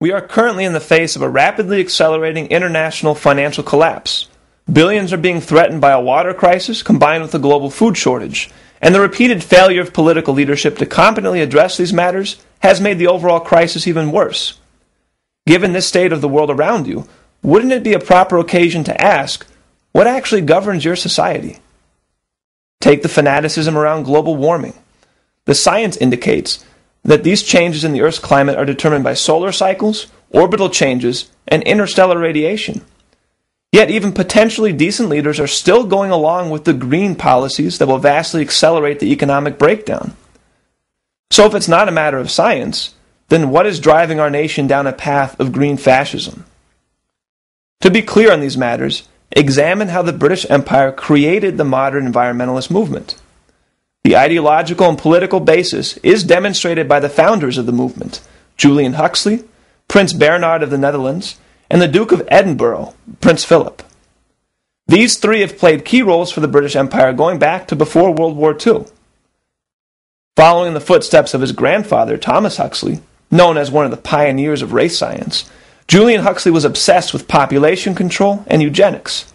We are currently in the face of a rapidly accelerating international financial collapse. Billions are being threatened by a water crisis combined with a global food shortage, and the repeated failure of political leadership to competently address these matters has made the overall crisis even worse. Given this state of the world around you, wouldn't it be a proper occasion to ask, what actually governs your society? Take the fanaticism around global warming. The science indicates that these changes in the Earth's climate are determined by solar cycles, orbital changes, and interstellar radiation. Yet even potentially decent leaders are still going along with the green policies that will vastly accelerate the economic breakdown. So if it's not a matter of science, then what is driving our nation down a path of green fascism? To be clear on these matters, examine how the British Empire created the modern environmentalist movement. The ideological and political basis is demonstrated by the founders of the movement, Julian Huxley, Prince Bernhard of the Netherlands, and the Duke of Edinburgh, Prince Philip. These three have played key roles for the British Empire going back to before World War II. Following in the footsteps of his grandfather, Thomas Huxley, known as one of the pioneers of race science, Julian Huxley was obsessed with population control and eugenics.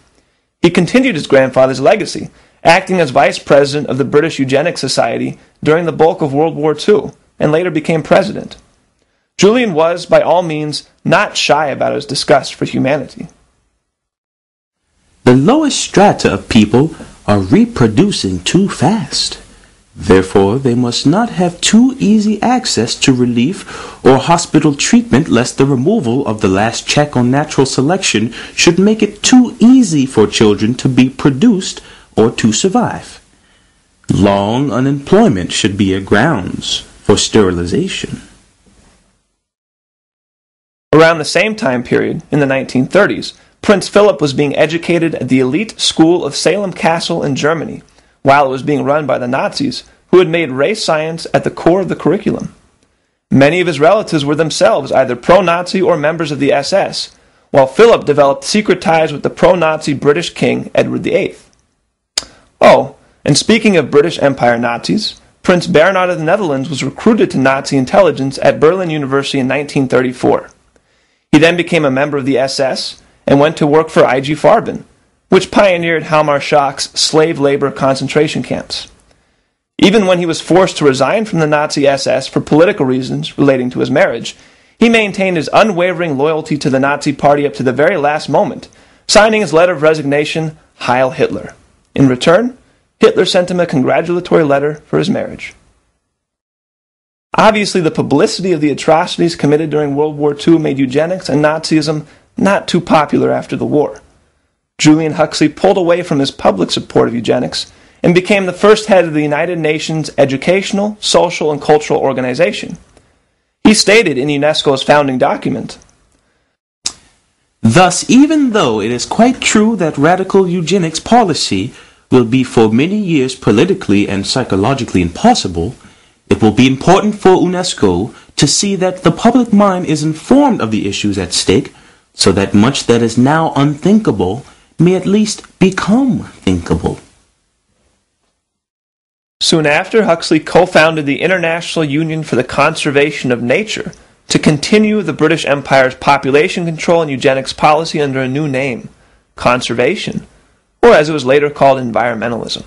He continued his grandfather's legacy, acting as vice president of the British Eugenics Society during the bulk of World War II, and later became president. Julian was, by all means, not shy about his disgust for humanity. The lowest strata of people are reproducing too fast. Therefore, they must not have too easy access to relief or hospital treatment, lest the removal of the last check on natural selection should make it too easy for children to be produced or to survive. Long unemployment should be a grounds for sterilization. Around the same time period, in the 1930s, Prince Philip was being educated at the elite school of Salem Castle in Germany, while it was being run by the Nazis, who had made race science at the core of the curriculum. Many of his relatives were themselves either pro-Nazi or members of the SS, while Philip developed secret ties with the pro-Nazi British King Edward VIII. Oh, and speaking of British Empire Nazis, Prince Bernhard of the Netherlands was recruited to Nazi intelligence at Berlin University in 1934. He then became a member of the SS and went to work for IG Farben, which pioneered Wehrmachtschaft's slave labor concentration camps. Even when he was forced to resign from the Nazi SS for political reasons relating to his marriage, he maintained his unwavering loyalty to the Nazi Party up to the very last moment, signing his letter of resignation, Heil Hitler. In return, Hitler sent him a congratulatory letter for his marriage. Obviously, the publicity of the atrocities committed during World War II made eugenics and Nazism not too popular after the war. Julian Huxley pulled away from his public support of eugenics and became the first head of the United Nations Educational, Social, and Cultural Organization. He stated in UNESCO's founding document, "Thus, even though it is quite true that radical eugenics policy will be for many years politically and psychologically impossible, it will be important for UNESCO to see that the public mind is informed of the issues at stake, so that much that is now unthinkable may at least become thinkable." Soon after, Huxley co-founded the International Union for the Conservation of Nature to continue the British Empire's population control and eugenics policy under a new name, conservation, or as it was later called, environmentalism.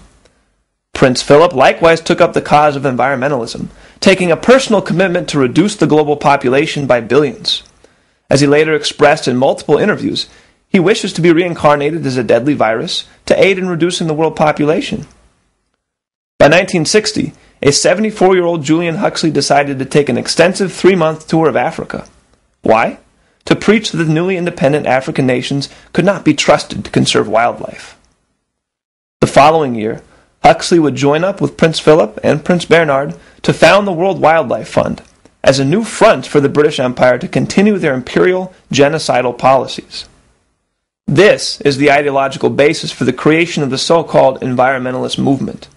Prince Philip likewise took up the cause of environmentalism, taking a personal commitment to reduce the global population by billions. As he later expressed in multiple interviews, he wishes to be reincarnated as a deadly virus to aid in reducing the world population. By 1960, a 74-year-old Julian Huxley decided to take an extensive 3-month tour of Africa. Why? To preach that the newly independent African nations could not be trusted to conserve wildlife. The following year, Huxley would join up with Prince Philip and Prince Bernhard to found the World Wildlife Fund as a new front for the British Empire to continue their imperial genocidal policies. This is the ideological basis for the creation of the so-called environmentalist movement.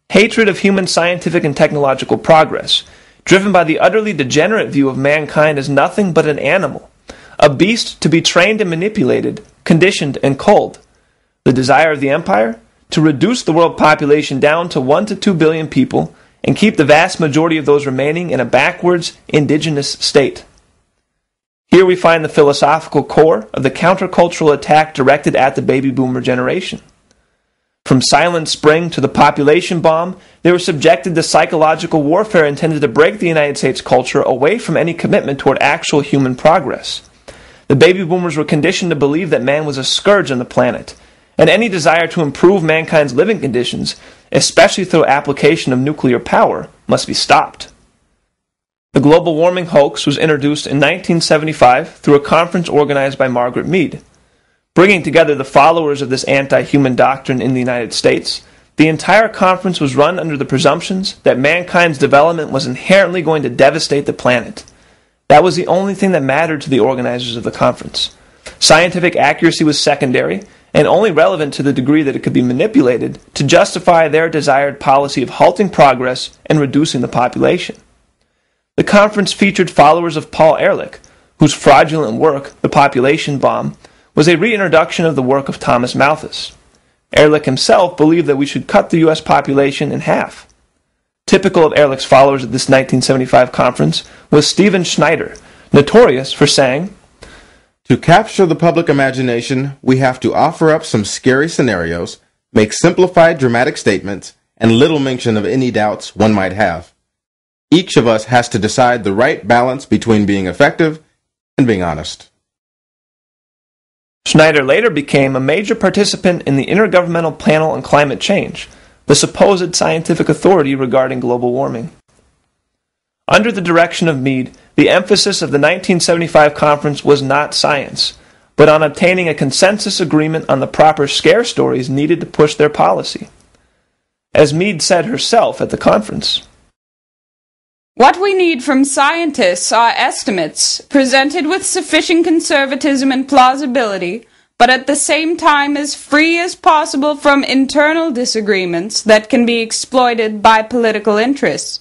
Hatred of human scientific and technological progress, driven by the utterly degenerate view of mankind as nothing but an animal, a beast to be trained and manipulated, conditioned and culled. The desire of the empire? To reduce the world population down to 1 to 2 billion people and keep the vast majority of those remaining in a backwards, indigenous state. Here we find the philosophical core of the countercultural attack directed at the baby boomer generation. From Silent Spring to the population bomb, they were subjected to psychological warfare intended to break the United States culture away from any commitment toward actual human progress. The baby boomers were conditioned to believe that man was a scourge on the planet, and any desire to improve mankind's living conditions, especially through application of nuclear power, must be stopped. The global warming hoax was introduced in 1975 through a conference organized by Margaret Mead. Bringing together the followers of this anti-human doctrine in the United States, the entire conference was run under the presumptions that mankind's development was inherently going to devastate the planet. That was the only thing that mattered to the organizers of the conference. Scientific accuracy was secondary, and only relevant to the degree that it could be manipulated to justify their desired policy of halting progress and reducing the population. The conference featured followers of Paul Ehrlich, whose fraudulent work, The Population Bomb, was a reintroduction of the work of Thomas Malthus. Ehrlich himself believed that we should cut the U.S. population in half. Typical of Ehrlich's followers at this 1975 conference was Stephen Schneider, notorious for saying, "To capture the public imagination, we have to offer up some scary scenarios, make simplified dramatic statements, and little mention of any doubts one might have. Each of us has to decide the right balance between being effective and being honest." Schneider later became a major participant in the Intergovernmental Panel on Climate Change, the supposed scientific authority regarding global warming. Under the direction of Mead, the emphasis of the 1975 conference was not science, but on obtaining a consensus agreement on the proper scare stories needed to push their policy. As Mead said herself at the conference, "What we need from scientists are estimates, presented with sufficient conservatism and plausibility, but at the same time as free as possible from internal disagreements that can be exploited by political interests.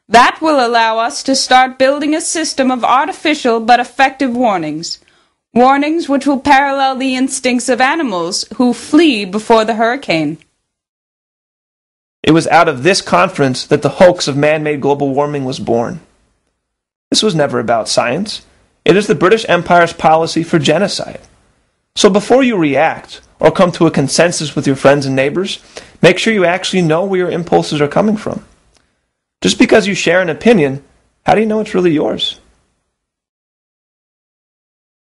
That will allow us to start building a system of artificial but effective warnings. Warnings which will parallel the instincts of animals who flee before the hurricane." it was out of this conference that the hoax of man-made global warming was born. This was never about science. It is the British Empire's policy for genocide. So before you react or come to a consensus with your friends and neighbors, make sure you actually know where your impulses are coming from. Just because you share an opinion, how do you know it's really yours?